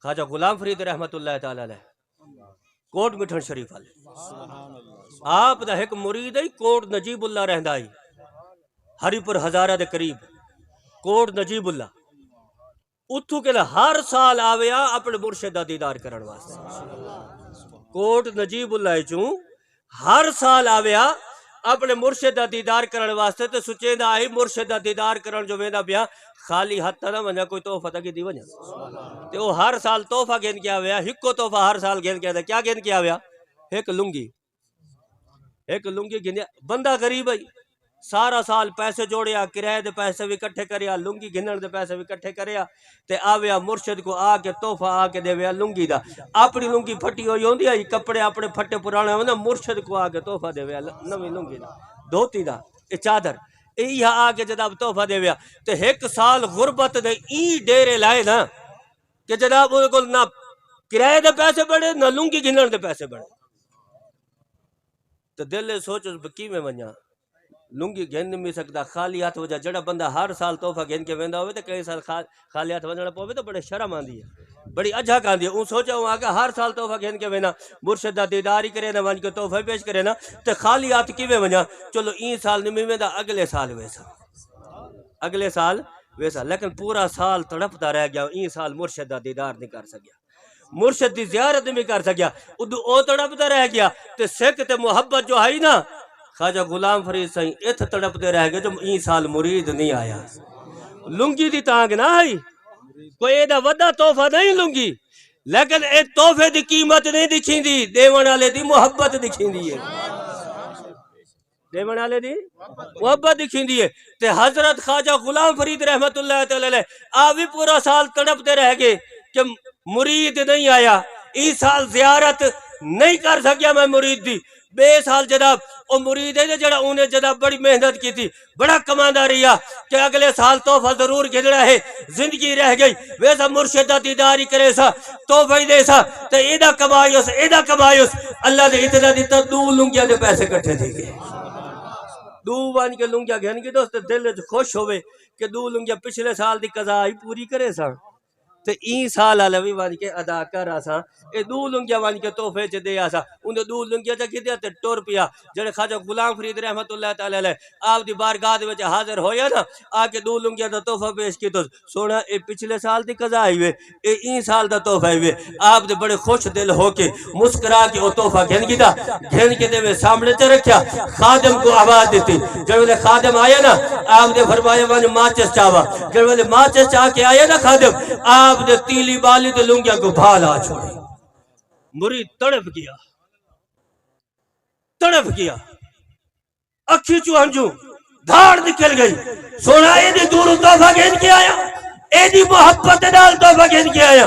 خواجہ غلام فرید رحمت اللہ تعالی علیہ کوٹ مٹھن شریف والے آپ دا ایک مرید ہے کوٹ نجیب اللہ رہندائی ہری پور ہزارہ دے قریب کوٹ نجیب اللہ اتھو کے ہر سال آویا اپنے مرشد دا دیدار کرن واسطے کوٹ نجیب اللہ چوں ہر سال آویا اپنے مرشد دا دیدار کرن واسطے تے سچے دا آئی مرشد دا دیدار کرن جو ویندہ بیا خالی ہاتھ نہ ونجا کوئی تحفہ تکی دی ونجا تے وہ ہر سال تحفہ گھن کے آویا ہکو تحفہ ہر سال گھن کے آویا کیا گھن کے آویا ایک لنگی گھنیا بندہ غریب ہے سارا سال پیسے جوڑیا کرایہ دے پیسے بھی کٹھے کریا لنگی گھنن دے پیسے بھی کٹھے کریا تے آویا مرشد کو آ کے تحفہ آ کے دے ویا لنگی دا اپنی لنگی پھٹی ہوئی ہوندی ہے کپڑے اپنے پھٹے پرانے ہوندے مرشد کو آ کے تحفہ دے ویا نویں لنگی دا دھوتی دا چادر یہاں آ کے جناب تحفہ دے ویا تے ایک سال غربت دے ڈیرے لائے نا کہ جناب ان کو نہ کرایہ دے پیسے بڑھے نہ لنگی گھنن دے پیسے بڑھے تو دل سوچو کی میں ونجا لنگی گھن نہیں سکتا خالی ہاتھ وجہ جڑا بندہ ہر سال تحفہ گھن کے ویندا ہوئے تو کئی سال خالی ہاتھ وجہ پوے تو بڑے شرم آندی ہے بڑی اجھک آندی ہے اون سوچا ہوں آگا ہر سال تحفہ گھن کے وینا مرشد دا دیداری کرے نا ون کے تحفہ پیش کرے نا تے خالی ہاتھ کیویں ونجا چلو این سال نہیں ویندا اگلے سال ویسا لیکن پورا سال تڑپتا رہ گیا این سال مرشد دا دیدار نہیں کر سکیا مرشد دی زیارت نہیں کر سکیا ادو او تڑپتا رہ گیا تے سکھ تے محبت جو ہے نا خواجہ غلام فرید سائیں اتھ تڑپتے رہ گئے جو این سال مرید نہیں آیا لنگی دی تانگ نہ آئی کوئی ایدہ وڈا تحفہ نہیں لنگی لیکن اے تحفے دی قیمت نہیں دکھیں دی دیوان والے دی محبت دکھیں دی ہے دیوان والے دی محبت دکھیں دی ہے تے حضرت خواجہ غلام فرید رحمت اللہ تعالی آوی پورا سال تڑپتے رہ گئے کہ مرید نہیں آیا این سال زیارت نہیں کر سکیا میں مرید دی بے سال جناب او مرید ہے جڑا انہیں جناب بڑی محنت کی تھی بڑا کماندہ رہا کہ اگلے سال تحفہ ضرور گھننا ہے زندگی رہ گئی ویسا مرشدہ دیداری کرے سا تحفہ دے سا تو ایدہ کمائیوس اللہ نے اتنا دیتا دو لنگیا دے پیسے کٹھے تھے گئے دو وان کے لنگیا گھن کی دوست دل خوش ہوئے کہ دو لنگیا پچھلے سال دی قضائی پوری کرے سا تے این سال علوی وان کے ادا کر آسا اے دو لنگیا وان کے تحفے چے دے آسا انہیں دو لنگیا چا کی دیا تے ٹور پیا جڑے خواجہ غلام فرید رحمت اللہ تعالی علیہ آپ دی بارگاہ دے وچ حاضر ہویا نا آکے دو لنگیا دا تحفہ پیش کی تو سونا اے پچھلے سال دی قضا آئی وے اے این سال دا تحفہ آئی وے آپ دے بڑے خوش دل ہو کے مسکرا کے او تحفہ گھن کی دا گھن کے دے وے سامنے تے رکھیا خادم کو آواز دیتی جب وہ خادم آیا نا آپ نے فرمایا وان ماچس چاوا جب وہ ماچس چاہ کے آیا نا خادم آپ نے تیلی بالی تے لنگیا کو بھالا چھوڑی مرید تڑپ گیا اکھی چوہنجو دھاڑ نکل گئی سونا ایدی دور تحفہ گھن کے آیا ایدی محبت نال تحفہ گھن کے آیا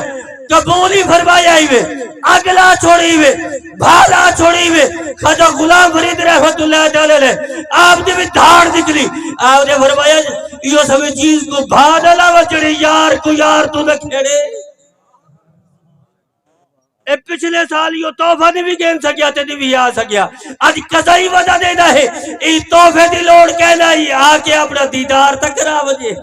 قبولی فرمایا ہی وے اگلا چھوڑی وے بھالا چھوڑی وے خواجہ غلام فرید رحمت اللہ تعالی لے آپ نے بھی دھاڑ نکلی آپ نے فرمایا یہ سبھی چیز کو بھالا لاوا چڑی یار کو یار تو نہ کھیڑے اے پچھلے سال یہ تحفہ نہیں بھی گھن سکیا تے نہیں بھی آ سکیا آج قضائی وجہ دینا ہے ای تحفے دی لوڑ کہنا ہی آکے اپنا دیدار تک کرا وجہ